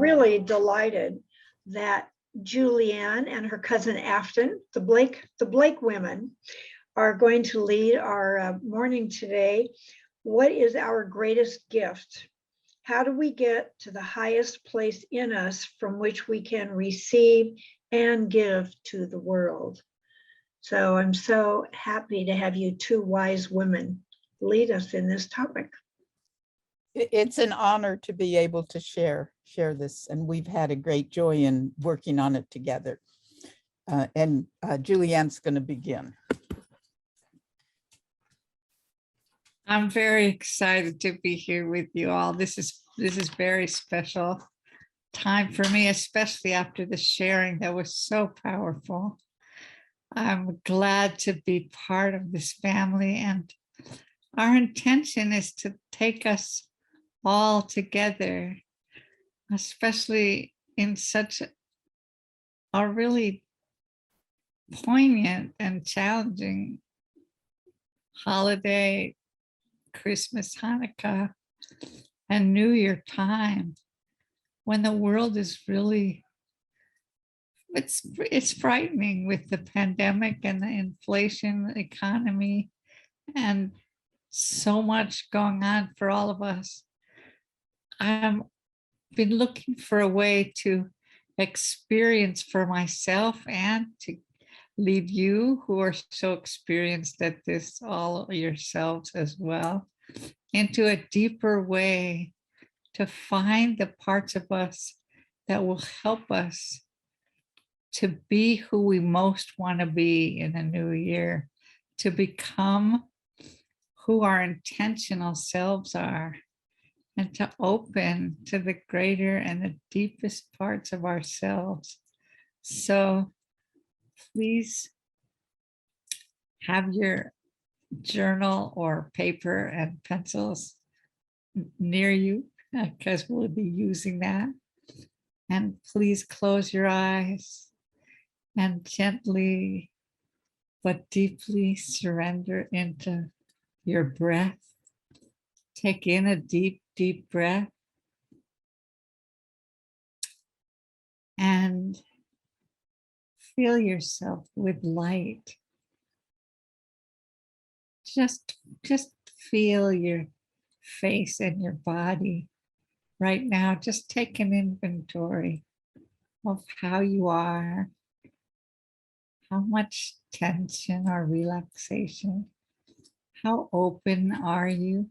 really delighted that Julianne and her cousin Afton, the Blake women, are going to lead our morning today. What is our greatest gift? How do we get to the highest place in us from which we can receive and give to the world? So I'm so happy to have you two wise women lead us in this topic. It's an honor to be able to share this, and we've had a great joy in working on it together. And Julianne's going to begin. I'm very excited to be here with you all. This is very special time for me, especially after the sharing that was so powerful. I'm glad to be part of this family, and our intention is to take us all together, especially in such a really poignant and challenging holiday, Christmas, Hanukkah, and New Year time, when the world is really, it's frightening with the pandemic and the inflation economy and so much going on for all of us. I've been looking for a way to experience for myself and to lead you who are so experienced at this, all yourselves as well, into a deeper way to find the parts of us that will help us to be who we most want to be in a new year, to become who our intentional selves are, and to open to the greater and the deepest parts of ourselves. So please have your journal or paper and pencils near you, because we'll be using that. And please close your eyes and gently but deeply surrender into your breath. Take in a deep, deep breath. And fill yourself with light. Just feel your face and your body right now. Just take an inventory of how you are, how much tension or relaxation, how open are you?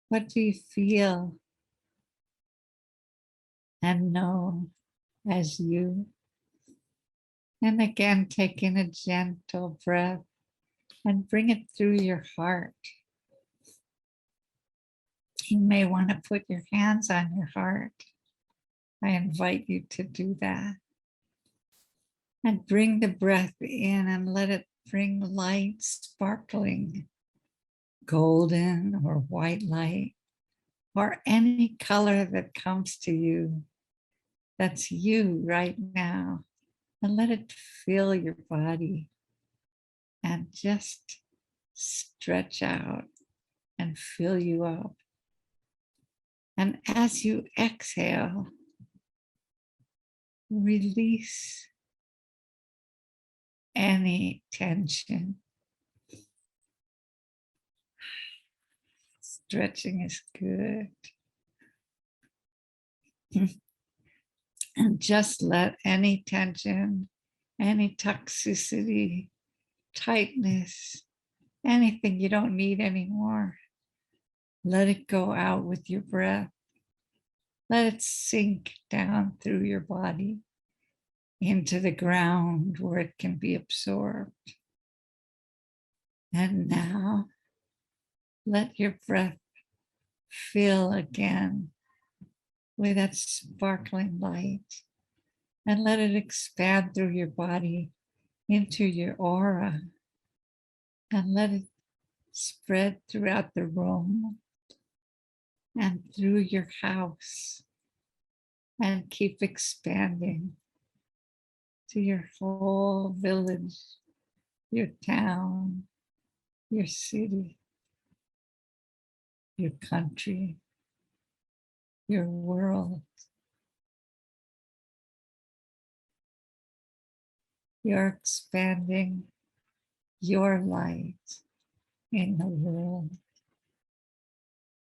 What do you feel and know as you? And again, take in a gentle breath and bring it through your heart. You may want to put your hands on your heart. I invite you to do that. And bring the breath in and let it bring light, sparkling, golden or white light, or any color that comes to you. That's you right now. And let it fill your body and just stretch out and fill you up. And as you exhale, release any tension. Stretching is good. And just let any tension, any toxicity, tightness, anything you don't need anymore, let it go out with your breath. Let it sink down through your body into the ground where it can be absorbed. And now let your breath fill again with that sparkling light, and let it expand through your body into your aura, and let it spread throughout the room and through your house, and keep expanding to your whole village, your town, your city, your country, your world, You're expanding your light in the world.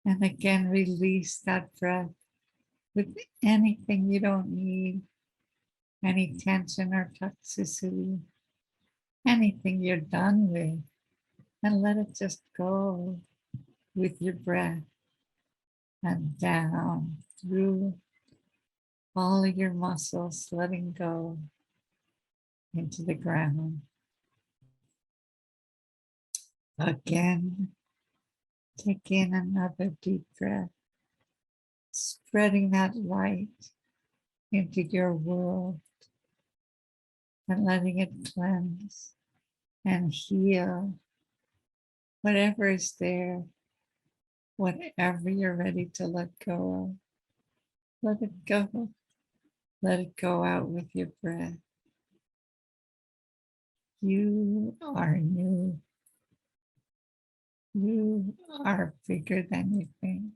And again, release that breath with anything you don't need, any tension or toxicity, anything you're done with, and let it just go with your breath and down through all of your muscles, letting go into the ground. Again, take in another deep breath, spreading that light into your world and letting it cleanse and heal whatever is there, whatever you're ready to let go of. Let it go. Let it go out with your breath. You are new. You are bigger than you think.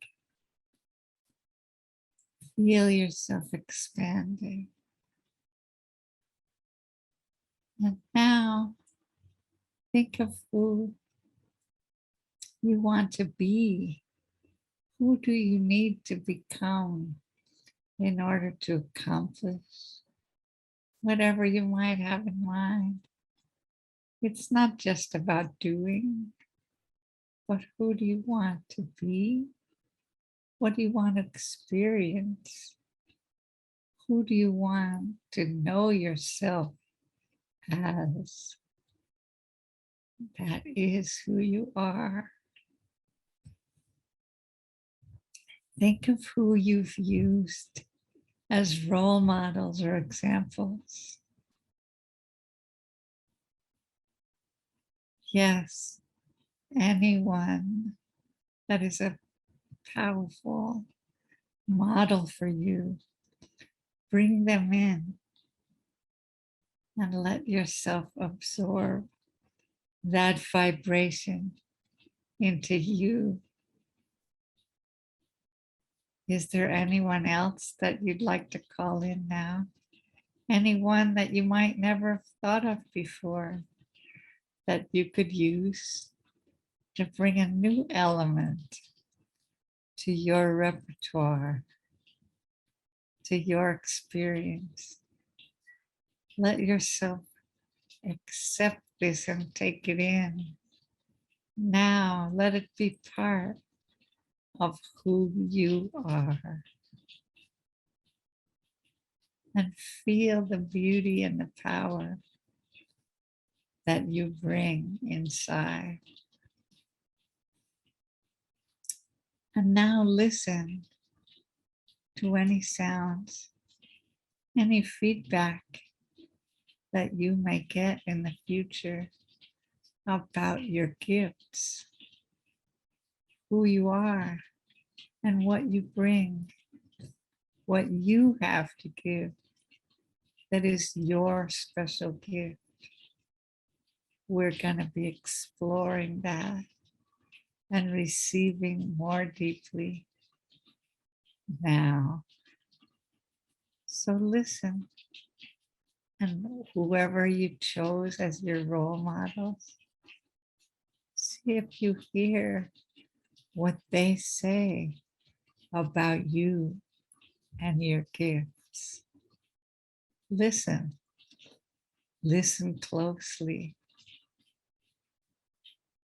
Feel yourself expanding. And now think of who you want to be. Who do you need to become in order to accomplish whatever you might have in mind? It's not just about doing, but who do you want to be? What do you want to experience? Who do you want to know yourself as? That is who you are. Think of who you've used as role models or examples. Yes, anyone that is a powerful model for you, bring them in and let yourself absorb that vibration into you. Is there anyone else that you'd like to call in now? Anyone that you might never have thought of before that you could use to bring a new element to your repertoire, to your experience? Let yourself accept this and take it in. Now let it be part of who you are. And feel the beauty and the power that you bring inside. And now listen to any sounds, any feedback that you may get in the future about your gifts, who you are, and what you bring, what you have to give that is your special gift. We're going to be exploring that and receiving more deeply now. So listen, and whoever you chose as your role models, see if you hear what they say about you and your gifts. Listen closely.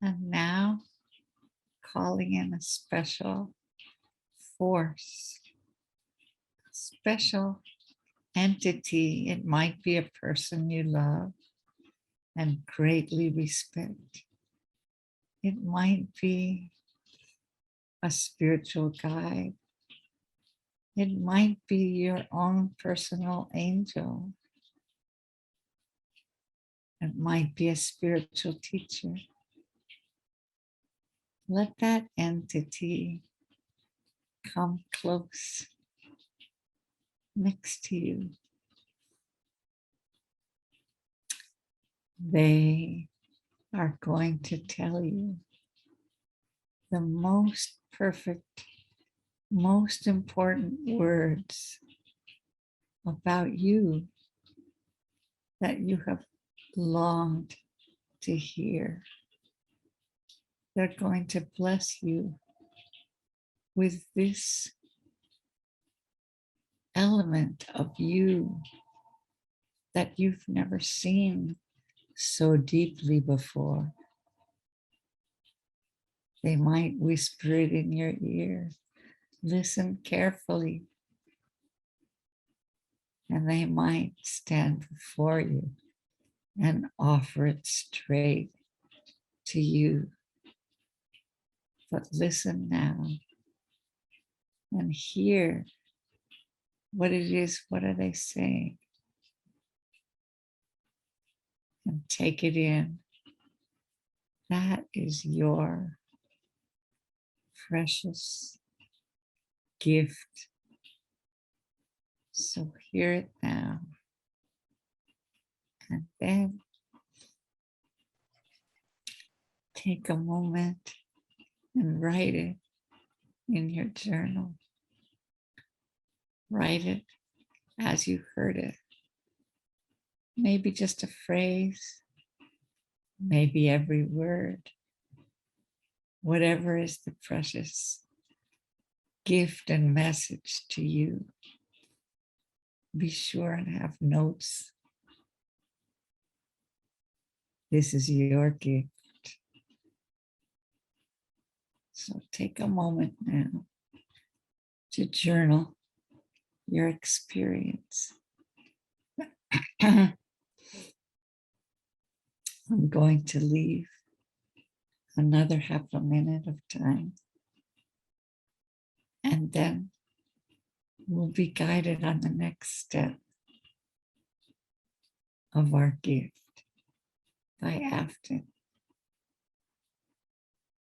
And now calling in a special force, special entity. It might be a person you love and greatly respect. It might be a spiritual guide. It might be your own personal angel. It might be a spiritual teacher. Let that entity come close next to you. They are going to tell you the most perfect, most important words about you that you have longed to hear. They're going to bless you with this element of you that you've never seen so deeply before. They might whisper it in your ear. Listen carefully. And they might stand before you and offer it straight to you. But listen now and hear what it is. What are they saying? And take it in. That is your precious gift. So hear it now. And then take a moment and write it in your journal. Write it as you heard it. Maybe just a phrase, maybe every word, whatever is the precious gift and message to you. Be sure and have notes. This is your gift. So take a moment now to journal your experience. I'm going to leave another half a minute of time, and then we'll be guided on the next step of our gift by Afton.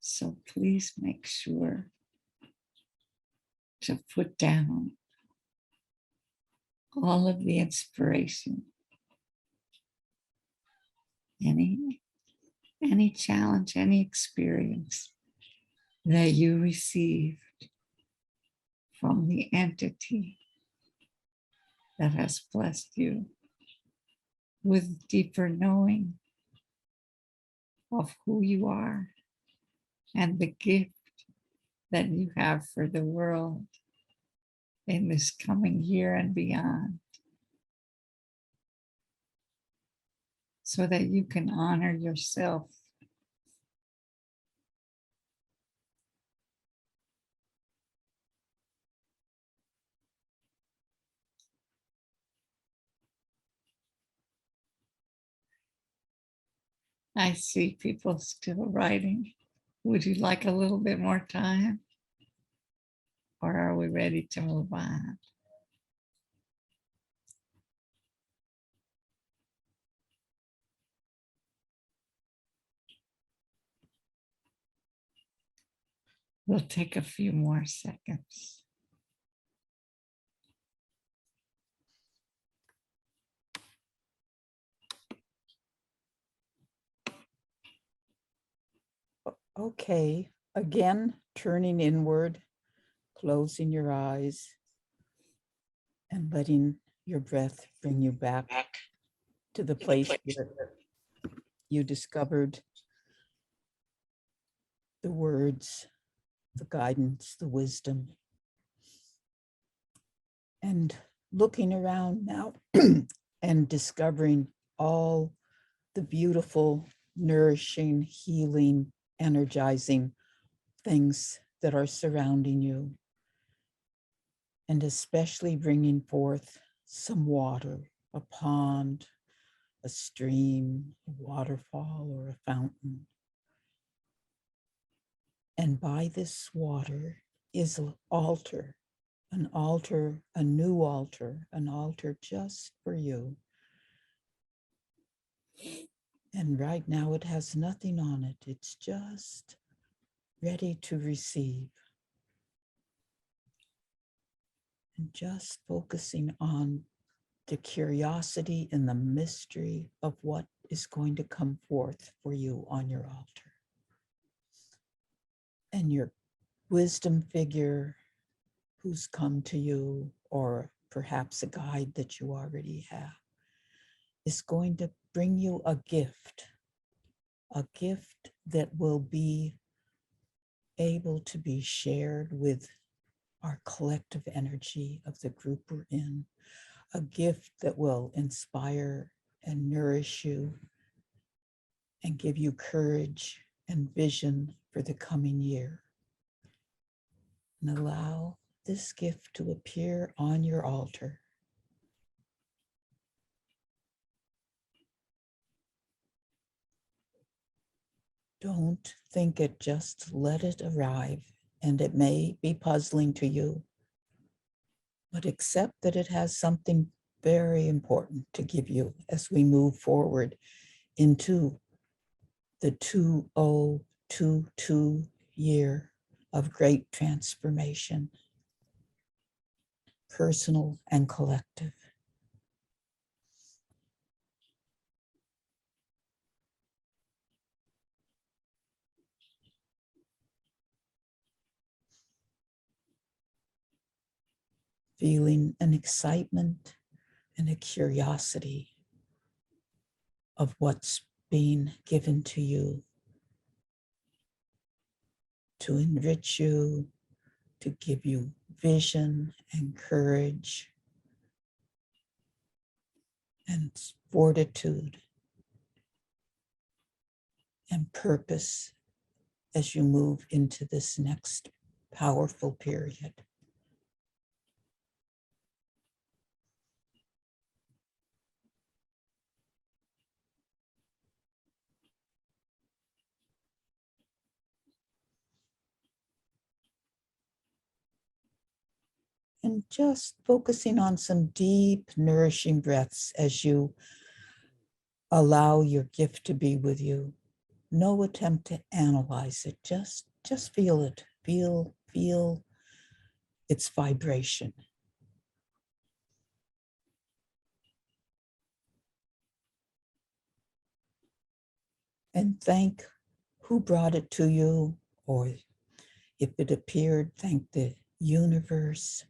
So please make sure to put down all of the inspiration, any challenge, any experience that you received from the entity that has blessed you with deeper knowing of who you are and the gift that you have for the world in this coming year and beyond, so that you can honor yourself. I see people still writing. Would you like a little bit more time? Or are we ready to move on? We'll take a few more seconds. Okay, again, turning inward, closing your eyes, and letting your breath bring you back to the place where you discovered the words, the guidance, the wisdom. And looking around now and discovering all the beautiful, nourishing, healing, energizing things that are surrounding you. And especially bringing forth some water, a pond, a stream, a waterfall, or a fountain. And by this water is an altar, a new altar, an altar just for you. And right now it has nothing on it. It's just ready to receive. And just focusing on the curiosity and the mystery of what is going to come forth for you on your altar. And your wisdom figure who's come to you, or perhaps a guide that you already have, is going to bring you a gift that will be able to be shared with our collective energy of the group we're in, a gift that will inspire and nourish you and give you courage and vision for the coming year. And allow this gift to appear on your altar. Don't think it, just let it arrive. And it may be puzzling to you, but accept that it has something very important to give you as we move forward into the 2022 year of great transformation, personal and collective. Feeling an excitement and a curiosity of what's being given to you to enrich you, to give you vision and courage and fortitude and purpose as you move into this next powerful period. And just focusing on some deep, nourishing breaths as you allow your gift to be with you. No attempt to analyze it, just feel it, feel its vibration. And thank who brought it to you, or if it appeared, thank the universe.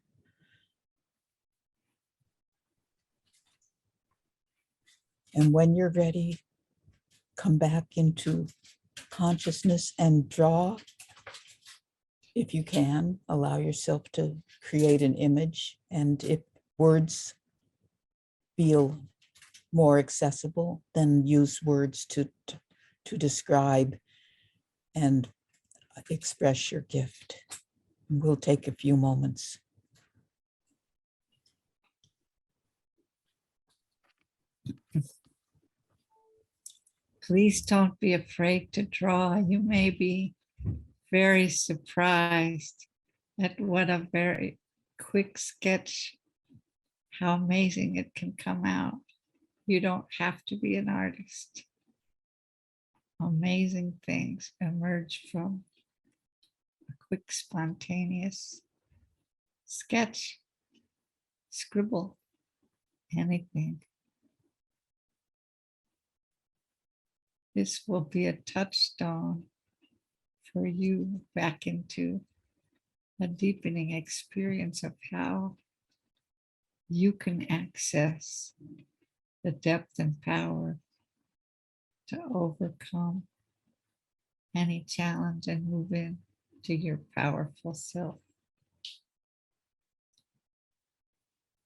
And when you're ready, come back into consciousness and draw. If you can, allow yourself to create an image. And if words feel more accessible, then use words to describe and express your gift. We'll take a few moments. Please don't be afraid to draw. You may be very surprised at what a very quick sketch, how amazing it can come out. You don't have to be an artist. Amazing things emerge from a quick, spontaneous sketch, scribble, anything. This will be a touchstone for you back into a deepening experience of how you can access the depth and power to overcome any challenge and move into your powerful self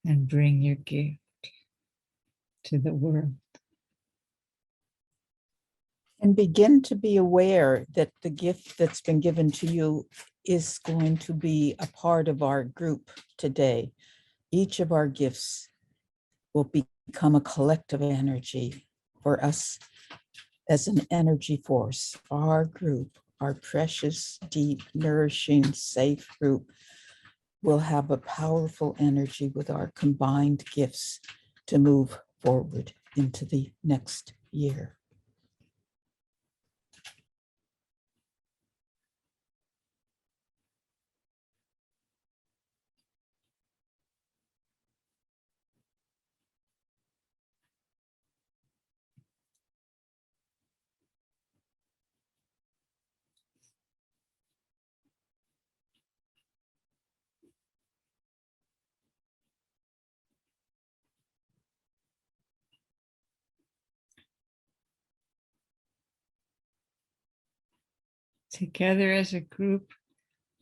and bring your gift to the world. And begin to be aware that the gift that's been given to you is going to be a part of our group today. Each of our gifts will become a collective energy for us as an energy force. Our group, our precious, deep, nourishing, safe group, will have a powerful energy with our combined gifts to move forward into the next year. Together as a group,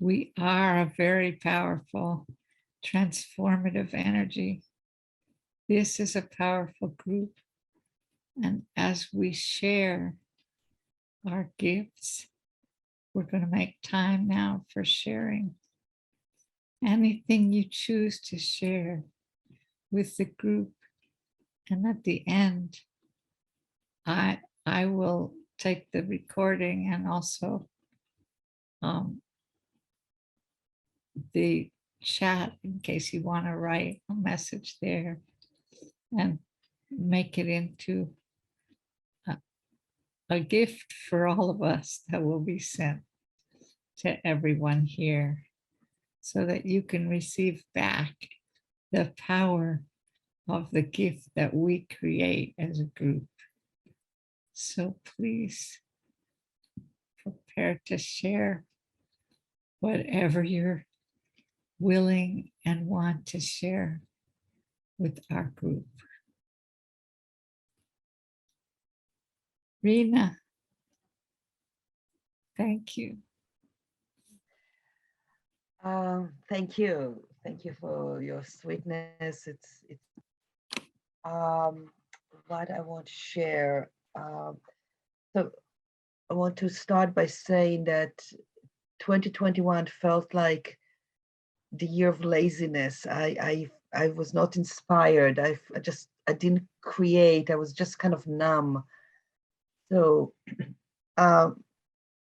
we are a very powerful, transformative energy. This is a powerful group. And as we share our gifts, we're going to make time now for sharing. Anything you choose to share with the group. And at the end, I will take the recording and also the chat in case you want to write a message there and make it into a gift for all of us that will be sent to everyone here so that you can receive back the power of the gift that we create as a group. So please prepare to share whatever you're willing and want to share with our group. Rena, thank you. Thank you. Thank you for your sweetness. It's what I want to share. So I want to start by saying that 2021 felt like the year of laziness. I was not inspired. I didn't create. I was just kind of numb. So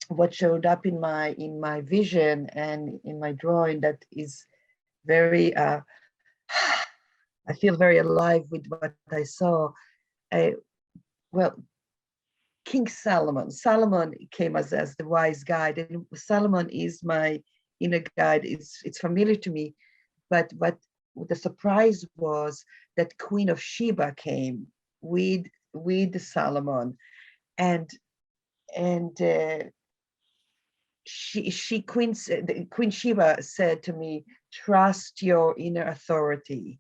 what showed up in my vision and in my drawing that is very I feel very alive with what I saw. Well, King Solomon. Solomon came as the wise guide, and Solomon is my inner guide. It's familiar to me, but what the surprise was that Queen of Sheba came with Solomon, and Queen Sheba said to me, "Trust your inner authority,"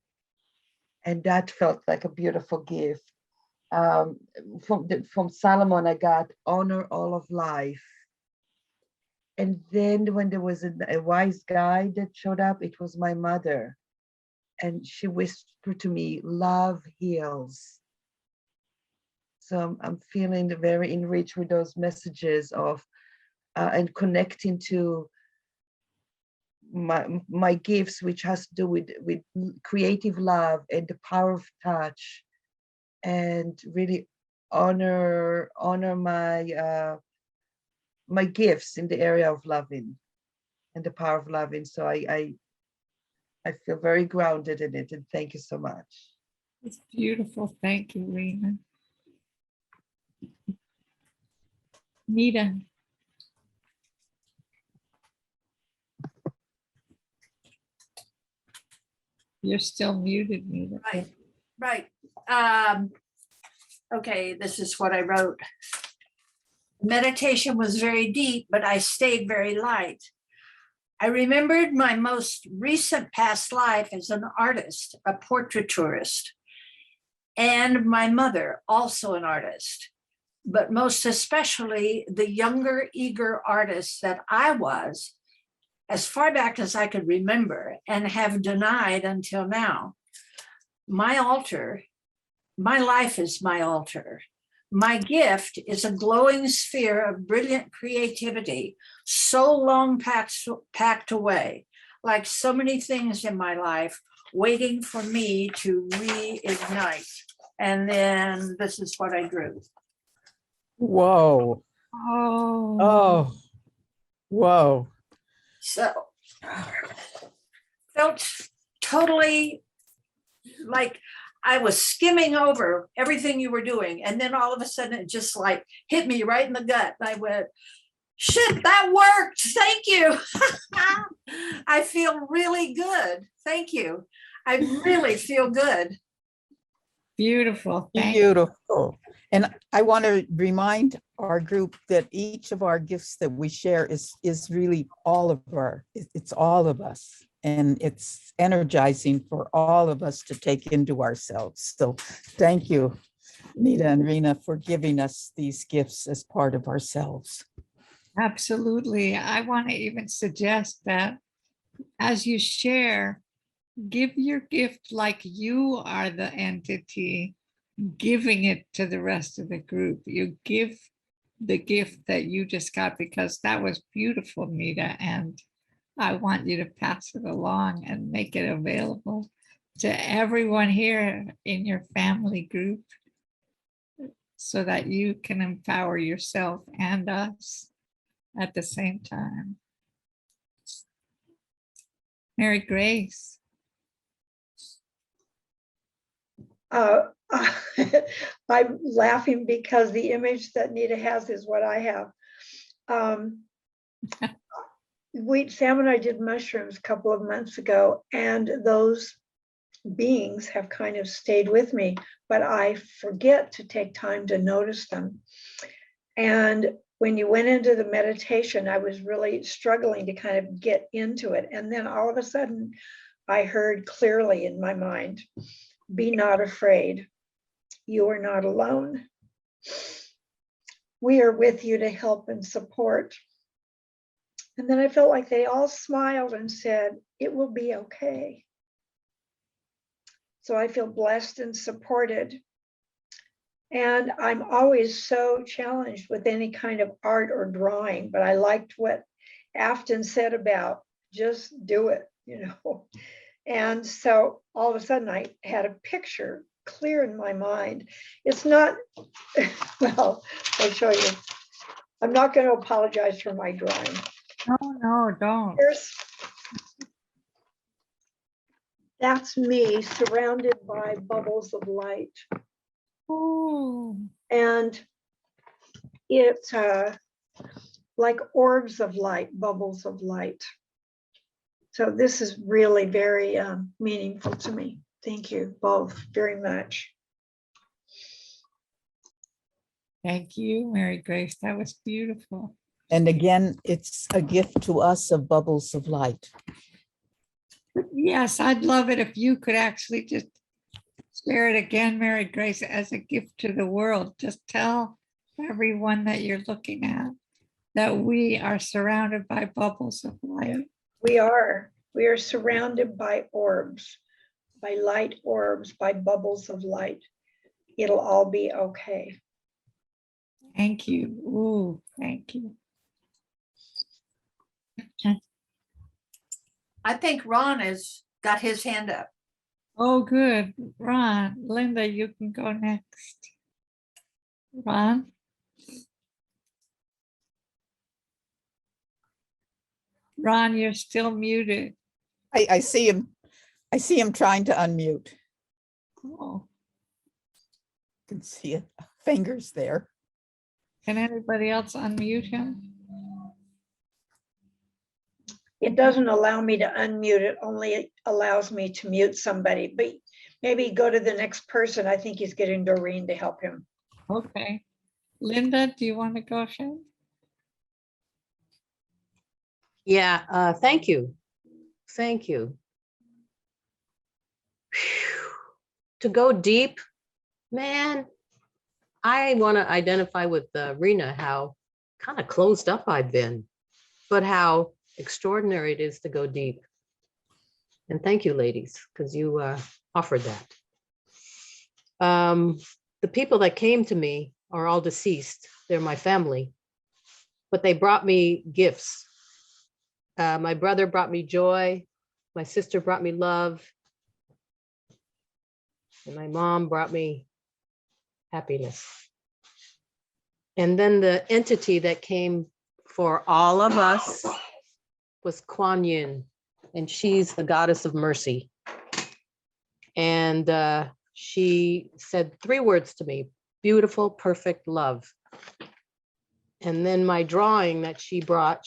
and that felt like a beautiful gift. From Solomon, I got honor all of life. And then when there was a wise guy that showed up, it was my mother. And she whispered to me, love heals. So I'm feeling very enriched with those messages of, and connecting to my gifts, which has to do with creative love and the power of touch, and really honor my my gifts in the area of loving and the power of loving. So I feel very grounded in it, and thank you so much. It's beautiful. Thank you, Rena. Nita. You're still muted, Nita. Right. Okay, this is what I wrote. Meditation was very deep, but I stayed very light. I remembered my most recent past life as an artist, a portraiturist, and my mother, also an artist, but most especially the younger, eager artist that I was, as far back as I could remember, and have denied until now. My altar, my life is my altar. My gift is a glowing sphere of brilliant creativity, so long packed away, like so many things in my life, waiting for me to reignite. And then this is what I drew. Whoa. Oh. Oh. Whoa. So, felt totally like I was skimming over everything you were doing. And then all of a sudden it just like hit me right in the gut. And I went, shit, that worked. Thank you. I feel really good. Thank you. I really feel good. Beautiful. Thank you. Beautiful. And I want to remind our group that each of our gifts that we share is really all of it's all of us. And it's energizing for all of us to take into ourselves. So thank you, Nita and Rena, for giving us these gifts as part of ourselves. Absolutely. I want to even suggest that as you share, give your gift like you are the entity giving it to the rest of the group. You give the gift that you just got, because that was beautiful, Nita. And I want you to pass it along and make it available to everyone here in your family group so that you can empower yourself and us at the same time. Mary Grace. I'm laughing because the image that Nita has is what I have. Sam and I did mushrooms a couple of months ago, and those beings have kind of stayed with me, but I forget to take time to notice them. And when you went into the meditation, I was really struggling to kind of get into it. And then all of a sudden, I heard clearly in my mind, be not afraid. You are not alone. We are with you to help and support. And then I felt like they all smiled and said, it will be okay. So I feel blessed and supported. And I'm always so challenged with any kind of art or drawing, but I liked what Afton said about just do it, you know. And so all of a sudden I had a picture clear in my mind. It's not, well, I'll show you. I'm not going to apologize for my drawing. No, don't. That's me surrounded by bubbles of light. Oh, And it's like orbs of light, bubbles of light. So this is really very meaningful to me. Thank you both very much. thank you, Mary Grace. That was beautiful. And again, it's a gift to us of bubbles of light. Yes, I'd love it if you could actually just share it again, Mary Grace, as a gift to the world. Just tell everyone that you're looking at that we are surrounded by bubbles of light. We are surrounded by orbs, by light orbs, by bubbles of light. It'll all be okay. Thank you. Ooh, thank you. I think Ron has got his hand up. Oh, good. Ron, Linda, you can go next. Ron? Ron, you're still muted. I see him. I see him trying to unmute. Oh, You can see it. Fingers there. can anybody else unmute him? It doesn't allow me to unmute, it only allows me to mute somebody, but maybe go to the next person. I think he's getting Doreen to help him. Okay. Linda, do you want to go ahead? Yeah, thank you. Thank you. Whew. To go deep, man, I want to identify with Rena, how kind of closed up I've been, but how extraordinary it is to go deep. And thank you, ladies, because you offered that. The people that came to me are all deceased. They're my family, but they brought me gifts. My brother brought me joy. My sister brought me love. And my mom brought me happiness. And then the entity that came for all of us was Kuan Yin, and she's the goddess of mercy. And she said 3 words to me: beautiful, perfect love. And then my drawing that she brought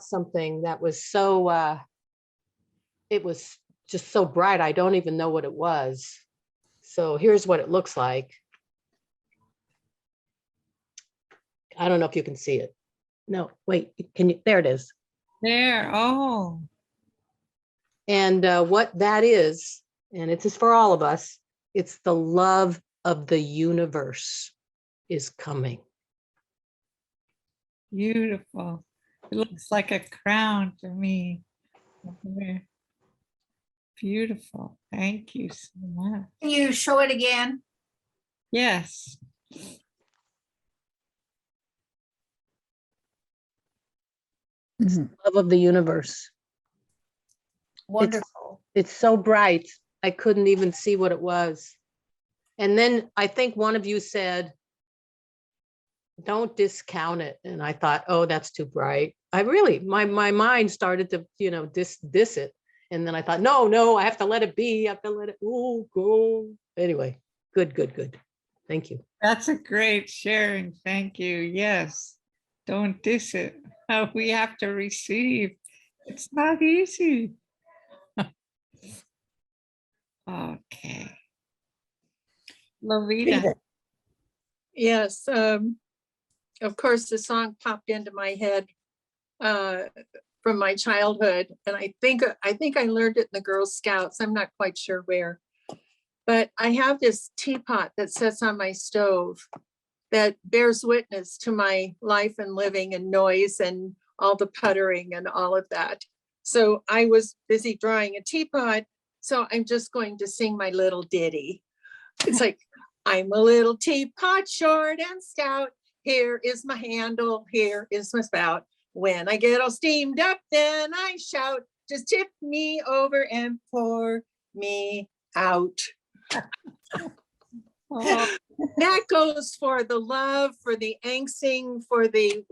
something that was so, it was just so bright, I don't even know what it was. So here's what it looks like. I don't know if you can see it. No, wait, can you? There it is. There. Oh, And what that is, and it is for all of us, it's the love of the universe is coming. Beautiful. It looks like a crown to me. Beautiful. Thank you so much. Can you show it again? Yes. Mhm. Love of the universe. Wonderful. It's so bright. I couldn't even see what it was. And then I think one of you said, don't discount it. And I thought, oh, that's too bright. I really, my mind started to, diss it. And then I thought, no, I have to let it be. I have to let it go. Anyway, good. Thank you. That's a great sharing. Thank you. Yes. Don't diss it. We have to receive. It's not easy. Okay. Lovita. Yes, of course, the song popped into my head from my childhood, and I think I learned it in the Girl Scouts. I'm not quite sure where, but I have this teapot that sits on my stove that bears witness to my life and living and noise and all the puttering and all of that. So I was busy drawing a teapot, so I'm just going to sing my little ditty. It's like, I'm a little teapot, short and stout. Here is my handle, here is my spout. When I get all steamed up, then I shout, just tip me over and pour me out. Oh, That goes for the love, for the angsting, for the,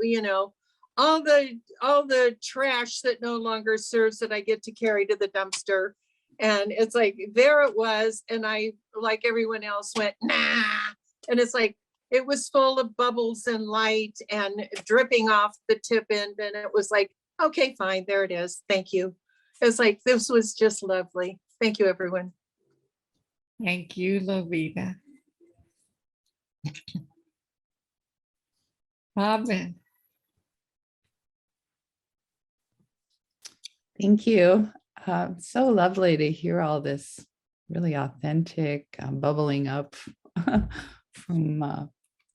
all the trash that no longer serves that I get to carry to the dumpster. And it's like, there it was. And I, like everyone else, went, nah. And it's like, it was full of bubbles and light and dripping off the tip end. And it was like, okay, fine, there it is. Thank you. It's like, this was just lovely. Thank you, everyone. thank you, Lovita. Robin. Thank you. So lovely to hear all this really authentic, bubbling up from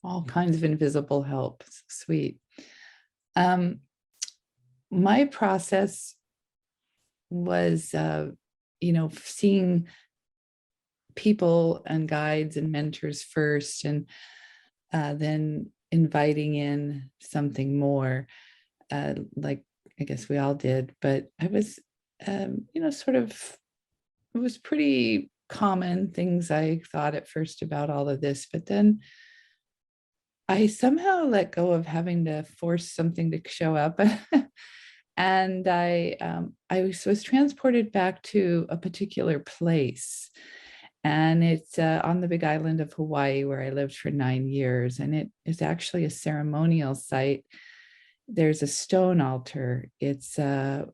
all kinds of invisible help. So sweet. My process was, seeing people and guides and mentors first, and then inviting in something more, like I guess we all did. But I was, it was pretty common things I thought at first about all of this, but then I somehow let go of having to force something to show up. And I was transported back to a particular place. And it's on the big island of Hawaii, where I lived for 9 years. And it is actually a ceremonial site. There's a stone altar. It's, of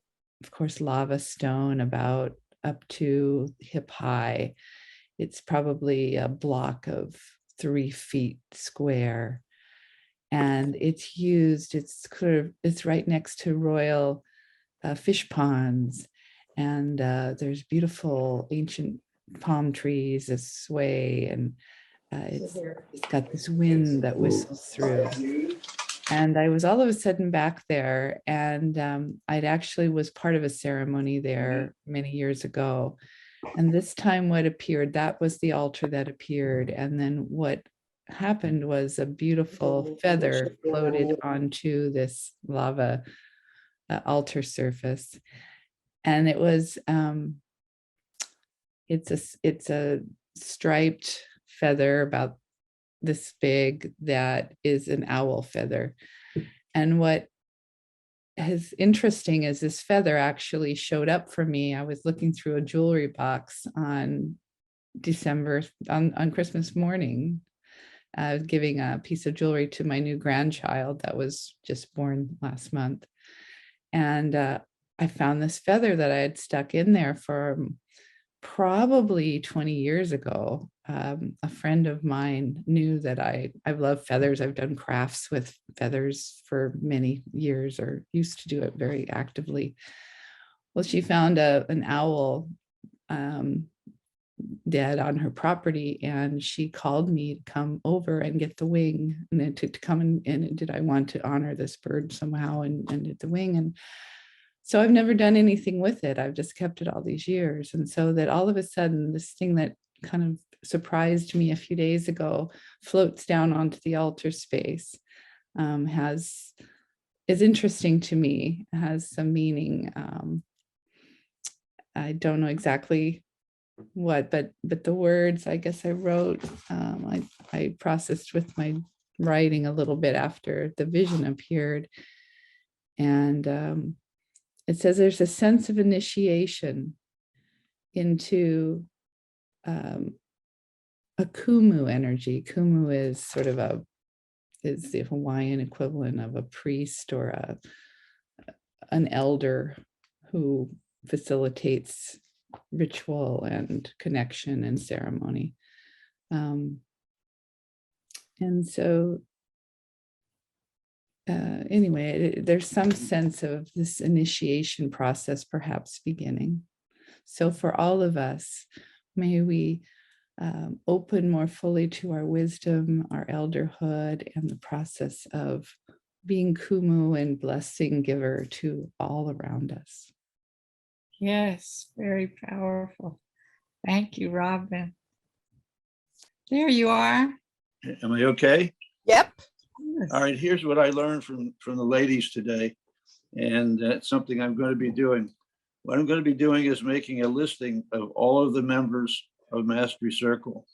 course, lava stone, about up to hip high. It's probably a block of 3 feet square. And it's right next to royal fish ponds. And there's beautiful ancient palm trees that sway, and it's got this wind that whistles through. And I was all of a sudden back there, and I'd actually was part of a ceremony there many years ago. And this time what appeared, that was the altar that appeared. And then what happened was a beautiful feather floated onto this lava altar surface. And it was, it's a striped feather about this big that is an owl feather. And what is interesting is this feather actually showed up for me. I was looking through a jewelry box on Christmas morning. I was giving a piece of jewelry to my new grandchild that was just born last month. And I found this feather that I had stuck in there for probably 20 years ago. A friend of mine knew that I love feathers. I've done crafts with feathers for many years, or used to do it very actively. Well, she found an owl dead on her property, and she called me to come over and get the wing, and then to come and did I want to honor this bird somehow and did the wing. And so I've never done anything with it. I've just kept it all these years. And so that all of a sudden, this thing that kind of surprised me a few days ago floats down onto the altar space, is interesting to me, has some meaning. I don't know exactly what, but the words I guess I wrote, I processed with my writing a little bit after the vision appeared. And it says there's a sense of initiation into a kumu energy. Kumu is sort of is the Hawaiian equivalent of a priest or an elder who facilitates ritual and connection and ceremony. And so anyway, there's some sense of this initiation process perhaps beginning. So for all of us, may we open more fully to our wisdom, our elderhood, and the process of being kumu and blessing giver to all around us. Yes, very powerful. Thank you, Robin. There you are. Am I okay? Yep. Yes. All right, here's what I learned from the ladies today, and it's something I'm going to be doing. What I'm going to be doing is making a listing of all of the members of Mastery Circle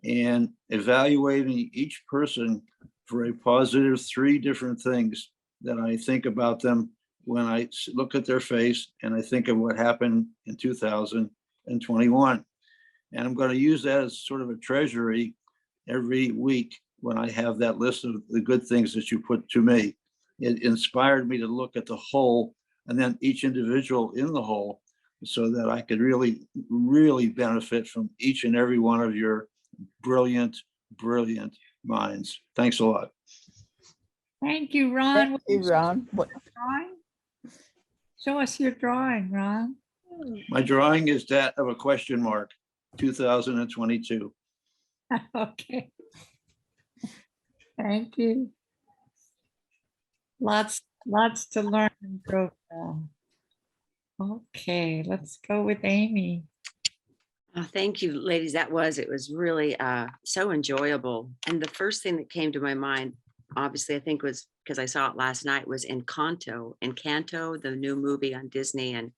and evaluating each person for a positive 3 different things that I think about them when I look at their face and I think of what happened in 2021. And I'm going to use that as sort of a treasury every week when I have that list of the good things that you put to me. It inspired me to look at the whole and then each individual in the whole, so that I could really, really benefit from each and every one of your brilliant, brilliant minds. Thanks a lot. Thank you, Ron. Thank you, Ron. What, Drawing? Show us your drawing, Ron. My drawing is that of a question mark, 2022. Okay. Thank you. Lots to learn and grow from. Okay, let's go with Amy. Thank you, ladies. It was really so enjoyable. And the first thing that came to my mind, obviously, I think was because I saw it last night, was Encanto, the new movie on Disney, and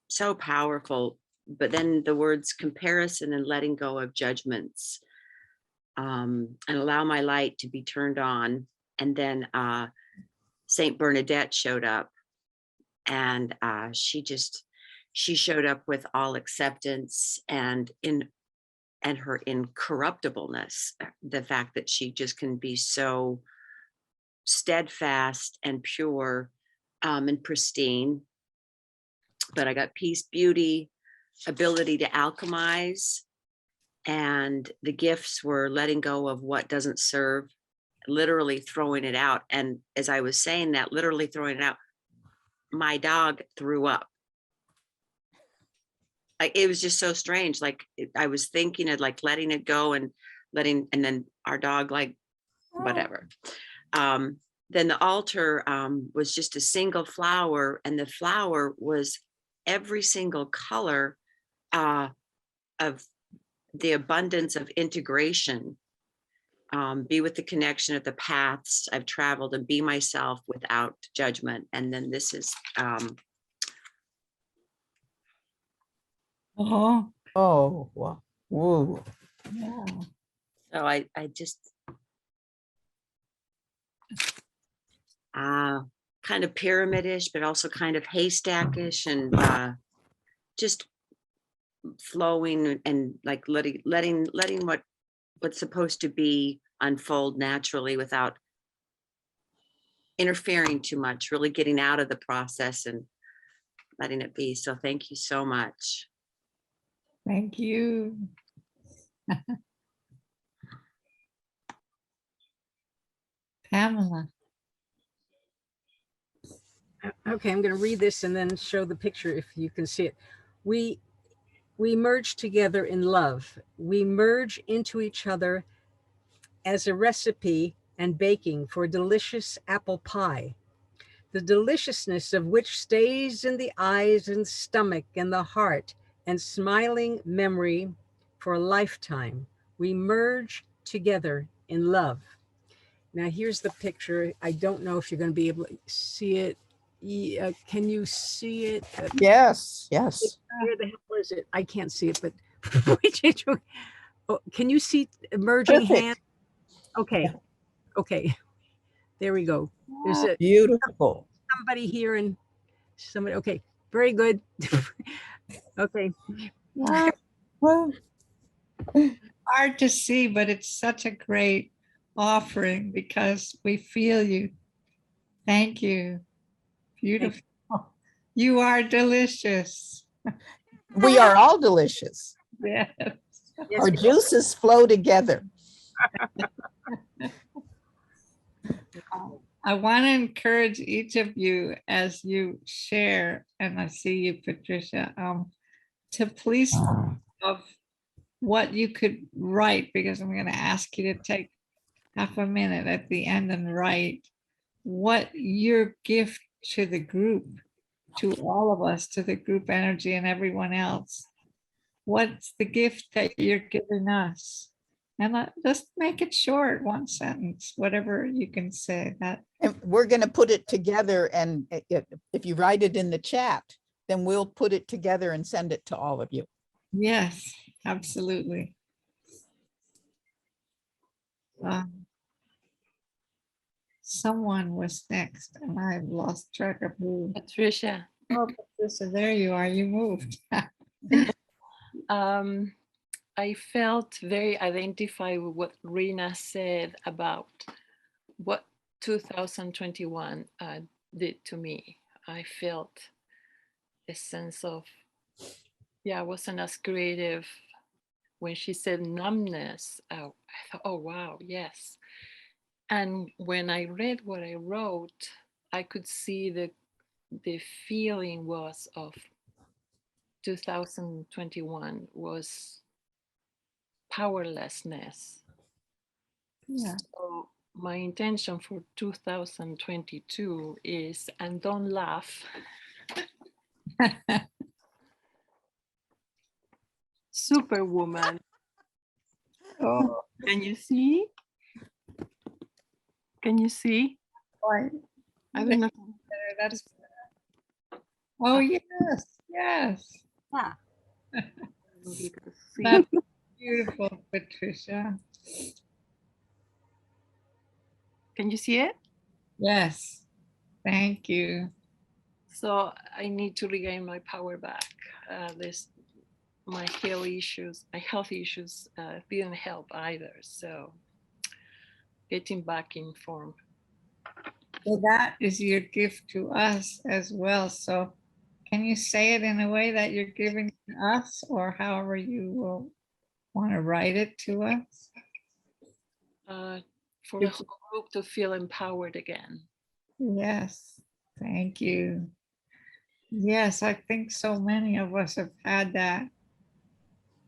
so powerful. But then the words comparison and letting go of judgments, and allow my light to be turned on. And then Saint Bernadette showed up, and she showed up with all acceptance and her incorruptibleness, the fact that she just can be so steadfast and pure and pristine. But I got peace, beauty, ability to alchemize, and the gifts were letting go of what doesn't serve, literally throwing it out. And as I was saying that, literally throwing it out, my dog threw up. It was just so strange. Like I was thinking of like letting it go and then our dog, like whatever. Then the altar was just a single flower, and the flower was every single color of the abundance of integration. Be with the connection of the paths I've traveled, and be myself without judgment. And then this is Oh, oh, wow. Whoa. yeah. so I just kind of pyramidish, but also kind of haystackish, and just flowing and like letting what's supposed to be unfold naturally without interfering too much, really getting out of the process and letting it be. So thank you so much. Thank you. Pamela. Okay, I'm going to read this and then show the picture if you can see it. We merge together in love. We merge into each other as a recipe and baking for delicious apple pie, the deliciousness of which stays in the eyes and stomach and the heart and smiling memory for a lifetime. We merge together in love. Now here's the picture. I don't know if you're going to be able to see it. Can you see it? Yes, yes. Where the hell is it? I can't see it, but oh, can you see merging Perfect. hands? Okay. Okay. There we go. There's a Beautiful. somebody here and somebody. Okay. Very good. Okay. Well, Hard to see, but it's such a great offering because we feel you. Thank you. Beautiful. You are delicious. we are all delicious. Yes. Yes, Our juices flow together. I want to encourage each of you as you share, and I see you, Patricia, to please think of what you could write, because I'm going to ask you to take half a minute at the end and write what your gift to the group, to all of us, to the group energy and everyone else. What's the gift that you're giving us? And just make it short, one sentence, whatever you can say. That And we're going to put it together. And if you write it in the chat, then we'll put it together and send it to all of you. yes, absolutely. Someone was next, and I've lost track of who. Patricia, Oh, Patricia, there you are. You moved. I felt very identified with what Rena said about what 2021 did to me. I felt a sense of, I wasn't as creative. When she said numbness, I thought, oh, wow, yes. And when I read what I wrote, I could see the feeling was of 2021 was powerlessness. Yeah. So my intention for 2022 is, and don't laugh, Superwoman. Oh, Can you see? Can you see? right. I don't know. That's. Oh yes, yes. Ah. See. That's beautiful, Patricia. Can you see it? Yes. Thank you. So I need to regain my power back. My health issues didn't help either. So getting back in form. So that is your gift to us as well. So can you say it in a way that you're giving to us, or however you will want to write it to us? For the whole group to feel empowered again. Yes. Thank you. Yes, I think so many of us have had that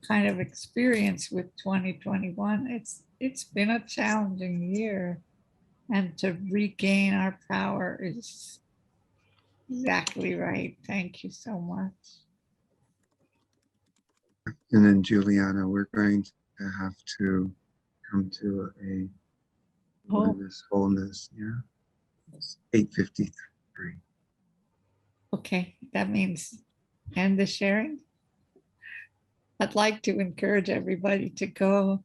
kind of experience with 2021. It's been a challenging year, and to regain our power is exactly right. Thank you so much. And then Juliana, we're going to have to come to a wholeness. Yeah. It's 8:53. Okay, that means end the sharing. I'd like to encourage everybody to go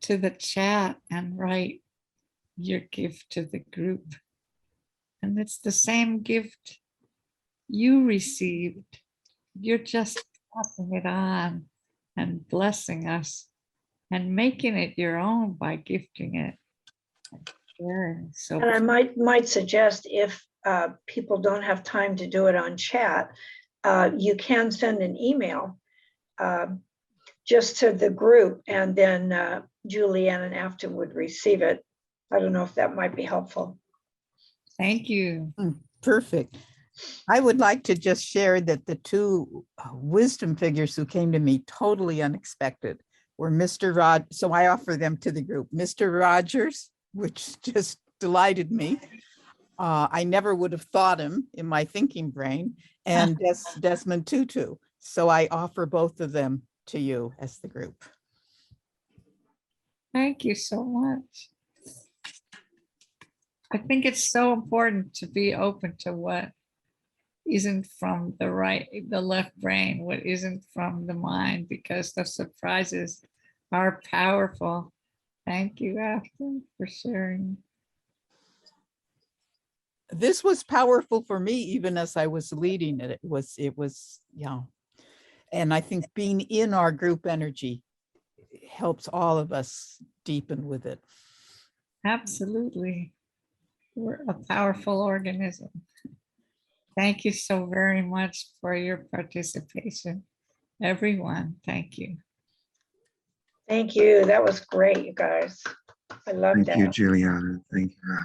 to the chat and write your gift to the group. And it's the same gift you received. You're just passing it on and blessing us and making it your own by gifting it. Sharing. So And I might suggest, if people don't have time to do it on chat, you can send an email just to the group, and then Julianne and Afton would receive it. I don't know if that might be helpful. thank you. Perfect. I would like to just share that the two wisdom figures who came to me totally unexpected were Mr. Rod. So I offer them to the group. Mr. Rogers, which just delighted me. I never would have thought him in my thinking brain, and Desmond Tutu. So I offer both of them to you as the group. Thank you so much. I think it's so important to be open to what isn't from the left brain, what isn't from the mind, because the surprises are powerful. Thank you, Afton, for sharing. This was powerful for me, even as I was leading it. It was, yeah. And I think being in our group energy helps all of us deepen with it. Absolutely. We're a powerful organism. Thank you so very much for your participation. Everyone, thank you. Thank you. That was great, you guys. I love that. Thank you, Juliana. Thank you.